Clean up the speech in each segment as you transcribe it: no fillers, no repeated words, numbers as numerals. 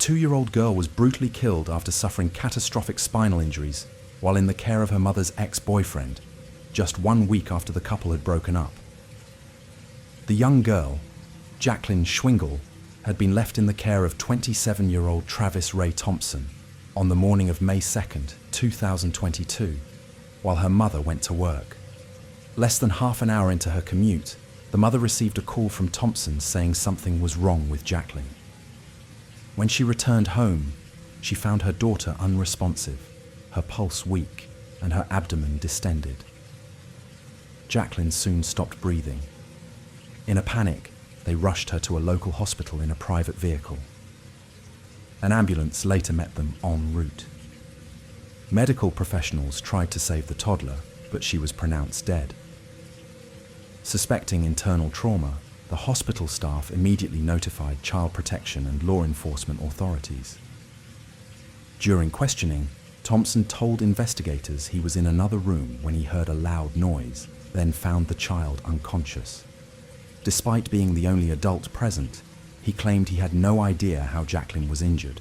2-year-old girl was brutally killed after suffering catastrophic spinal injuries while in the care of her mother's ex-boyfriend, just 1 week after the couple had broken up. The young girl, Jacklyn Schwingel, had been left in the care of 27-year-old Travis Ray Thompson on the morning of May 2nd, 2022, while her mother went to work. Less than half an hour into her commute, the mother received a call from Thompson saying something was wrong with Jacklyn. When she returned home, she found her daughter unresponsive, her pulse weak, and her abdomen distended. Jacklyn soon stopped breathing. In a panic, they rushed her to a local hospital in a private vehicle. An ambulance later met them en route. Medical professionals tried to save the toddler, but she was pronounced dead. Suspecting internal trauma, the hospital staff immediately notified child protection and law enforcement authorities. During questioning, Thompson told investigators he was in another room when he heard a loud noise, then found the child unconscious. Despite being the only adult present, he claimed he had no idea how Jacklyn was injured.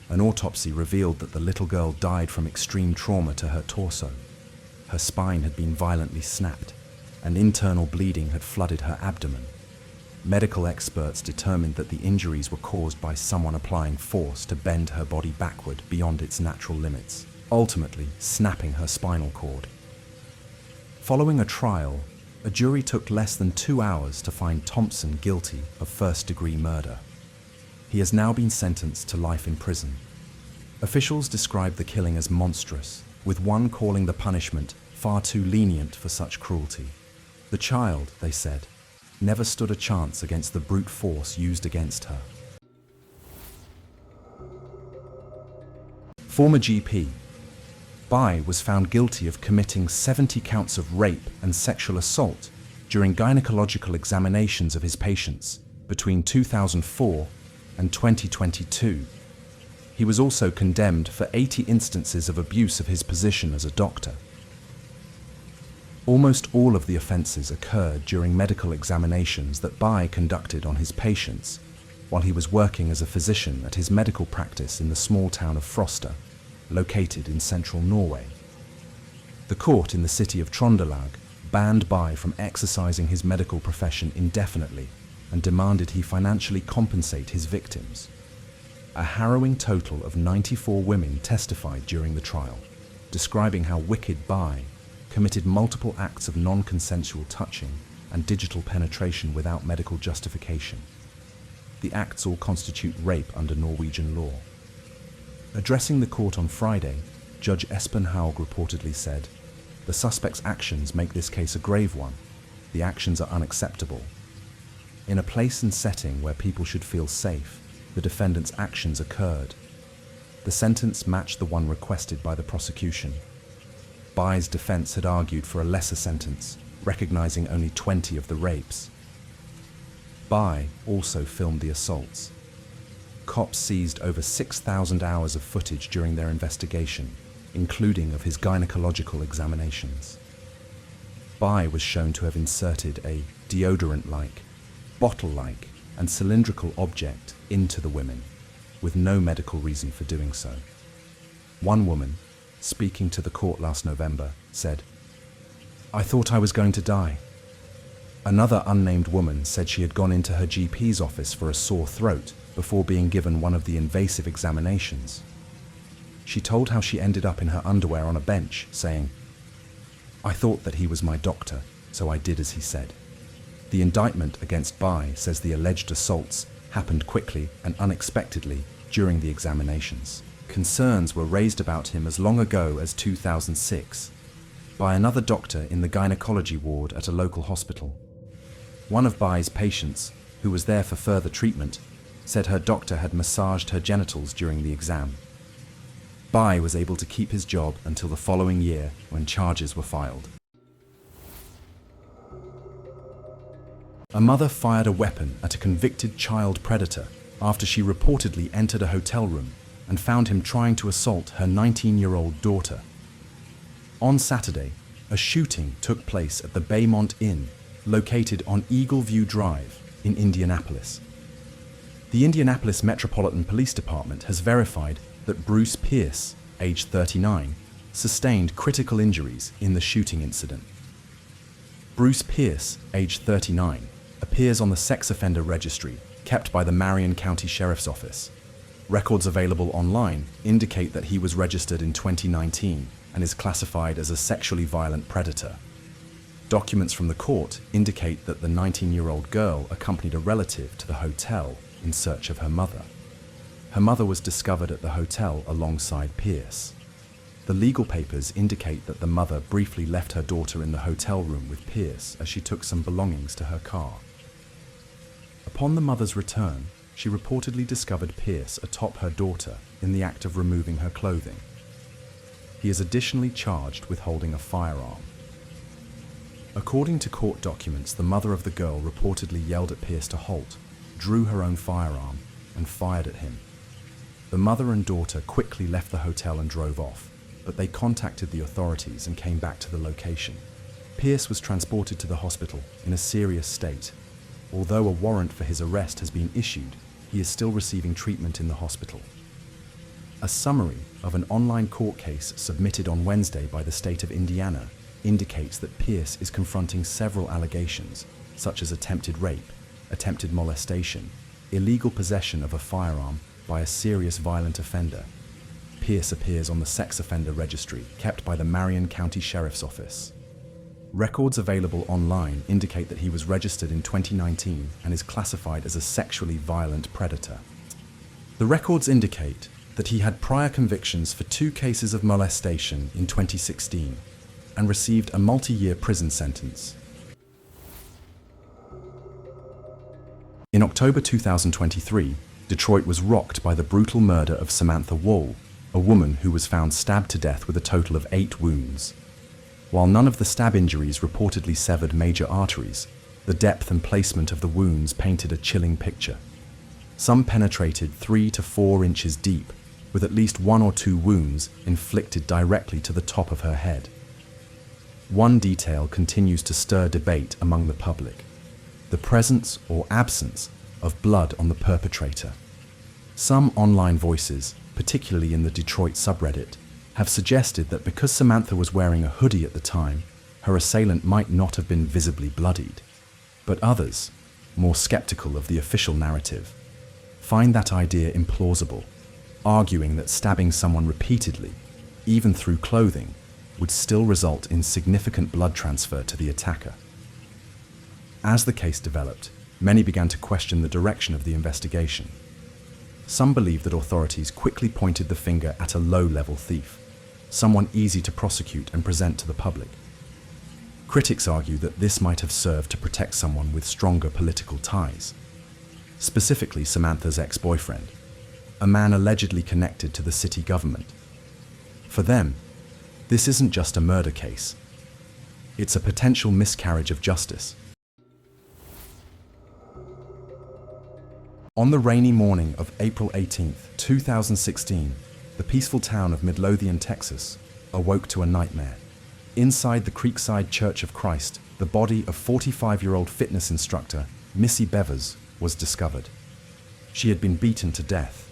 An autopsy revealed that the little girl died from extreme trauma to her torso. Her spine had been violently snapped, and internal bleeding had flooded her abdomen. Medical experts determined that the injuries were caused by someone applying force to bend her body backward beyond its natural limits, ultimately snapping her spinal cord. Following a trial, a jury took less than 2 hours to find Thompson guilty of first-degree murder. He has now been sentenced to life in prison. Officials described the killing as monstrous, with one calling the punishment far too lenient for such cruelty. The child, they said, never stood a chance against the brute force used against her. Former GP Bye was found guilty of committing 70 counts of rape and sexual assault during gynecological examinations of his patients between 2004 and 2022. He was also condemned for 80 instances of abuse of his position as a doctor. Almost all of the offences occurred during medical examinations that Bye conducted on his patients while he was working as a physician at his medical practice in the small town of Frosta, located in central Norway. The court in the city of Trøndelag banned Bye from exercising his medical profession indefinitely and demanded he financially compensate his victims. A harrowing total of 94 women testified during the trial, describing how wicked Bye committed multiple acts of non-consensual touching and digital penetration without medical justification. The acts all constitute rape under Norwegian law. Addressing the court on Friday, Judge Espen Haug reportedly said, "The suspect's actions make this case a grave one. The actions are unacceptable. In a place and setting where people should feel safe, the defendant's actions occurred." The sentence matched the one requested by the prosecution. Bye's defense had argued for a lesser sentence, recognizing only 20 of the rapes. Bye also filmed the assaults. Cops seized over 6,000 hours of footage during their investigation, including of his gynecological examinations. Bye was shown to have inserted a deodorant-like, bottle-like, and cylindrical object into the women, with no medical reason for doing so. One woman, speaking to the court last November, said, "I thought I was going to die." Another unnamed woman said she had gone into her GP's office for a sore throat before being given one of the invasive examinations. She told how she ended up in her underwear on a bench, saying, "I thought that he was my doctor, so I did as he said." The indictment against Bye says the alleged assaults happened quickly and unexpectedly during the examinations. Concerns were raised about him as long ago as 2006 by another doctor in the gynecology ward at a local hospital. One of Bye's patients, who was there for further treatment, said her doctor had massaged her genitals during the exam. Bye was able to keep his job until the following year when charges were filed. A mother fired a weapon at a convicted child predator after she reportedly entered a hotel room and found him trying to assault her 19-year-old daughter. On Saturday, a shooting took place at the Baymont Inn, located on Eagle View Drive in Indianapolis. The Indianapolis Metropolitan Police Department has verified that Bruce Pierce, age 39, sustained critical injuries in the shooting incident. Bruce Pierce, age 39, appears on the sex offender registry kept by the Marion County Sheriff's Office. Records available online indicate that he was registered in 2019 and is classified as a sexually violent predator. Documents from the court indicate that the 19-year-old girl accompanied a relative to the hotel in search of her mother. Her mother was discovered at the hotel alongside Pierce. The legal papers indicate that the mother briefly left her daughter in the hotel room with Pierce as she took some belongings to her car. Upon the mother's return, she reportedly discovered Pierce atop her daughter in the act of removing her clothing. He is additionally charged with holding a firearm. According to court documents, the mother of the girl reportedly yelled at Pierce to halt, drew her own firearm, and fired at him. The mother and daughter quickly left the hotel and drove off, but they contacted the authorities and came back to the location. Pierce was transported to the hospital in a serious state. Although a warrant for his arrest has been issued, he is still receiving treatment in the hospital. A summary of an online court case submitted on Wednesday by the state of Indiana indicates that Pierce is confronting several allegations, such as attempted rape, attempted molestation, illegal possession of a firearm by a serious violent offender. Pierce appears on the sex offender registry kept by the Marion County Sheriff's Office. Records available online indicate that he was registered in 2019 and is classified as a sexually violent predator. The records indicate that he had prior convictions for 2 cases of molestation in 2016 and received a multi-year prison sentence. In October 2023, Detroit was rocked by the brutal murder of Samantha Wohl, a woman who was found stabbed to death with a total of 8 wounds. While none of the stab injuries reportedly severed major arteries, the depth and placement of the wounds painted a chilling picture. Some penetrated 3 to 4 inches deep, with at least 1 or 2 wounds inflicted directly to the top of her head. One detail continues to stir debate among the public: the presence or absence of blood on the perpetrator. Some online voices, particularly in the Detroit subreddit, have suggested that because Samantha was wearing a hoodie at the time, her assailant might not have been visibly bloodied. But others, more skeptical of the official narrative, find that idea implausible, arguing that stabbing someone repeatedly, even through clothing, would still result in significant blood transfer to the attacker. As the case developed, many began to question the direction of the investigation. Some believe that authorities quickly pointed the finger at a low-level thief, someone easy to prosecute and present to the public. Critics argue that this might have served to protect someone with stronger political ties, specifically Samantha's ex-boyfriend, a man allegedly connected to the city government. For them, this isn't just a murder case. It's a potential miscarriage of justice. On the rainy morning of April 18, 2016, the peaceful town of Midlothian, Texas, awoke to a nightmare. Inside the Creekside Church of Christ, the body of 45-year-old fitness instructor Missy Bevers was discovered. She had been beaten to death.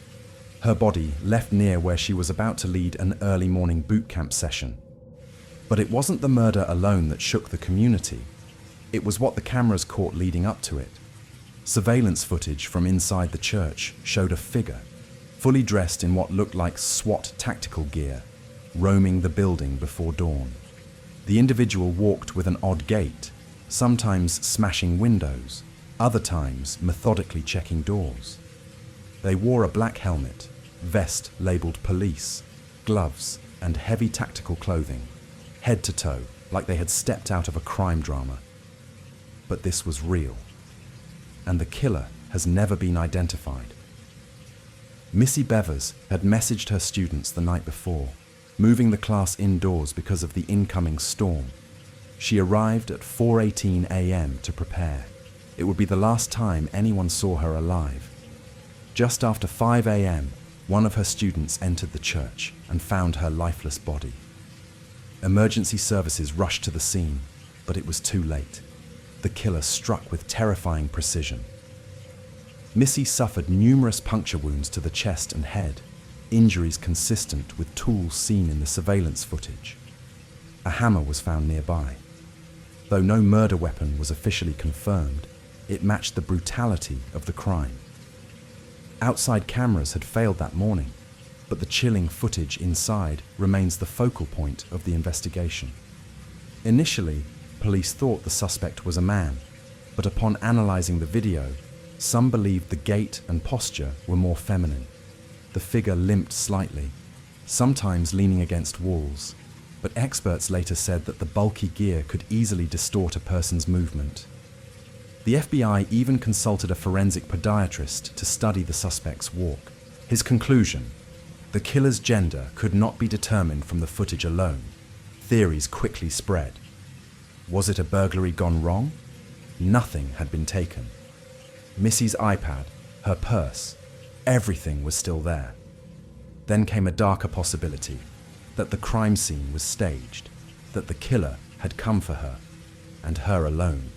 Her body left near where she was about to lead an early morning boot camp session. But it wasn't the murder alone that shook the community. It was what the cameras caught leading up to it. Surveillance footage from inside the church showed a figure, fully dressed in what looked like SWAT tactical gear, roaming the building before dawn. The individual walked with an odd gait, sometimes smashing windows, other times methodically checking doors. They wore a black helmet, vest labeled police, gloves, and heavy tactical clothing, head to toe, like they had stepped out of a crime drama. But this was real, and the killer has never been identified. Missy Bevers had messaged her students the night before, moving the class indoors because of the incoming storm. She arrived at 4:18 a.m. to prepare. It would be the last time anyone saw her alive. Just after 5 a.m., one of her students entered the church and found her lifeless body. Emergency services rushed to the scene, but it was too late. The killer struck with terrifying precision. Missy suffered numerous puncture wounds to the chest and head, injuries consistent with tools seen in the surveillance footage. A hammer was found nearby. Though no murder weapon was officially confirmed, it matched the brutality of the crime. Outside cameras had failed that morning, but the chilling footage inside remains the focal point of the investigation. Initially, police thought the suspect was a man, but upon analyzing the video, some believed the gait and posture were more feminine. The figure limped slightly, sometimes leaning against walls, but experts later said that the bulky gear could easily distort a person's movement. The FBI even consulted a forensic podiatrist to study the suspect's walk. His conclusion: the killer's gender could not be determined from the footage alone. Theories quickly spread. Was it a burglary gone wrong? Nothing had been taken. Missy's iPad, her purse, everything was still there. Then came a darker possibility, that the crime scene was staged, that the killer had come for her, and her alone.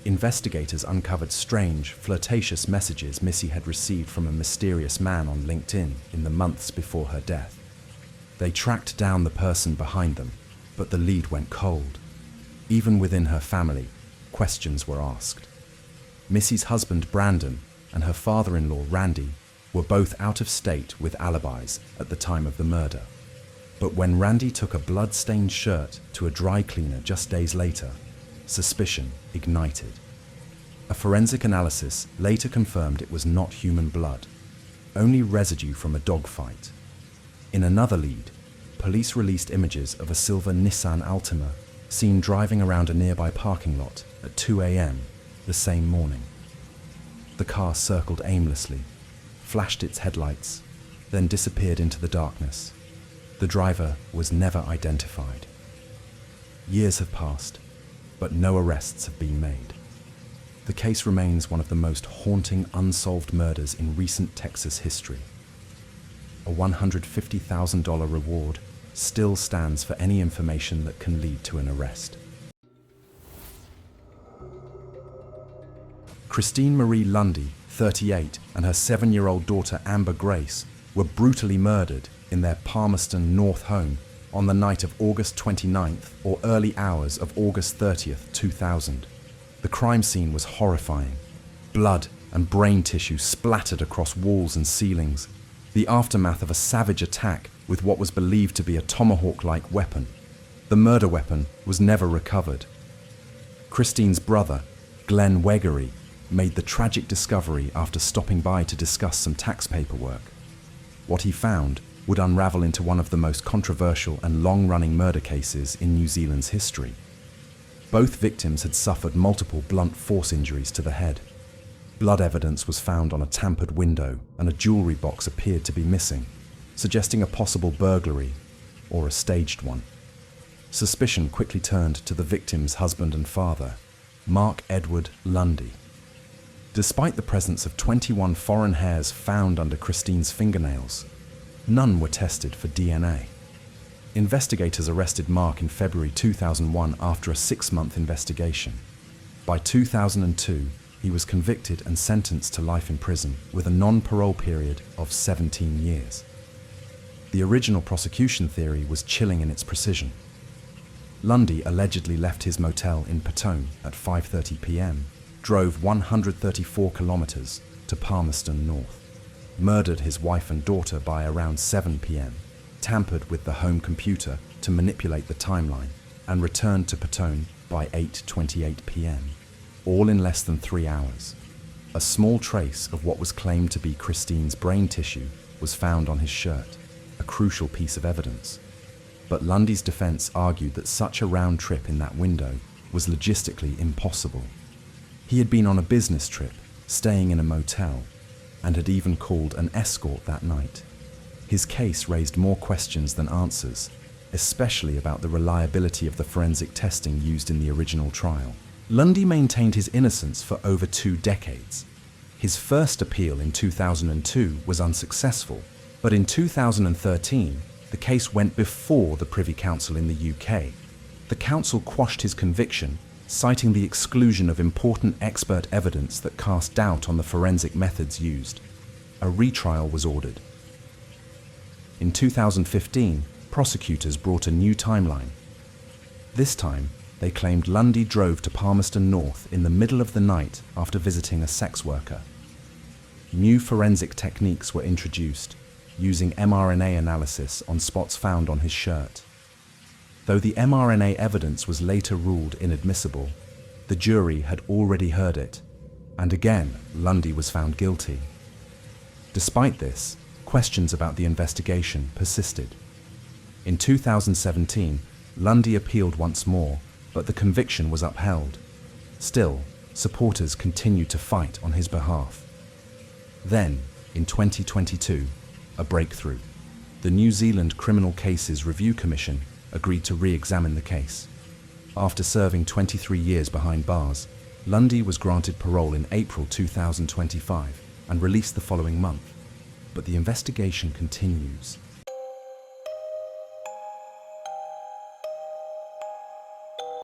Investigators uncovered strange, flirtatious messages Missy had received from a mysterious man on LinkedIn in the months before her death. They tracked down the person behind them, but the lead went cold. Even within her family, questions were asked. Missy's husband Brandon and her father-in-law Randy were both out of state with alibis at the time of the murder. But when Randy took a blood-stained shirt to a dry cleaner just days later, suspicion ignited. A forensic analysis later confirmed it was not human blood, only residue from a dogfight. In another lead, police released images of a silver Nissan Altima seen driving around a nearby parking lot at 2 a.m. the same morning. The car circled aimlessly, flashed its headlights, then disappeared into the darkness. The driver was never identified. Years have passed, but no arrests have been made. The case remains one of the most haunting unsolved murders in recent Texas history. A $150,000 reward still stands for any information that can lead to an arrest. Christine Marie Lundy, 38, and her 7-year-old daughter Amber Grace were brutally murdered in their Palmerston North home on the night of August 29th or early hours of August 30th, 2000. The crime scene was horrifying. Blood and brain tissue splattered across walls and ceilings, the aftermath of a savage attack with what was believed to be a tomahawk-like weapon. The murder weapon was never recovered. Christine's brother, Glenn Weggery, made the tragic discovery after stopping by to discuss some tax paperwork. What he found would unravel into one of the most controversial and long-running murder cases in New Zealand's history. Both victims had suffered multiple blunt force injuries to the head. Blood evidence was found on a tampered window, and a jewelry box appeared to be missing, suggesting a possible burglary or a staged one. Suspicion quickly turned to the victim's husband and father, Mark Edward Lundy. Despite the presence of 21 foreign hairs found under Christine's fingernails, none were tested for DNA. Investigators arrested Mark in February 2001 after a 6-month investigation. By 2002, he was convicted and sentenced to life in prison with a non-parole period of 17 years. The original prosecution theory was chilling in its precision. Lundy allegedly left his motel in Petone at 5:30 p.m., drove 134 kilometers to Palmerston North, murdered his wife and daughter by around 7 p.m., tampered with the home computer to manipulate the timeline, and returned to Petone by 8:28 p.m., all in less than 3 hours. A small trace of what was claimed to be Christine's brain tissue was found on his shirt, a crucial piece of evidence. But Lundy's defense argued that such a round trip in that window was logistically impossible. He had been on a business trip, staying in a motel, and had even called an escort that night. His case raised more questions than answers, especially about the reliability of the forensic testing used in the original trial. Lundy maintained his innocence for over 2 decades. His first appeal in 2002 was unsuccessful, but in 2013, the case went before the Privy Council in the UK. The council quashed his conviction citing the exclusion of important expert evidence that cast doubt on the forensic methods used. A retrial was ordered. In 2015, prosecutors brought a new timeline. This time, they claimed Lundy drove to Palmerston North in the middle of the night after visiting a sex worker. New forensic techniques were introduced, using mRNA analysis on spots found on his shirt. Though the mRNA evidence was later ruled inadmissible, the jury had already heard it, and again, Lundy was found guilty. Despite this, questions about the investigation persisted. In 2017, Lundy appealed once more, but the conviction was upheld. Still, supporters continued to fight on his behalf. Then, in 2022, a breakthrough. The New Zealand Criminal Cases Review Commission agreed to re-examine the case. After serving 23 years behind bars, Lundy was granted parole in April 2025 and released the following month. But the investigation continues.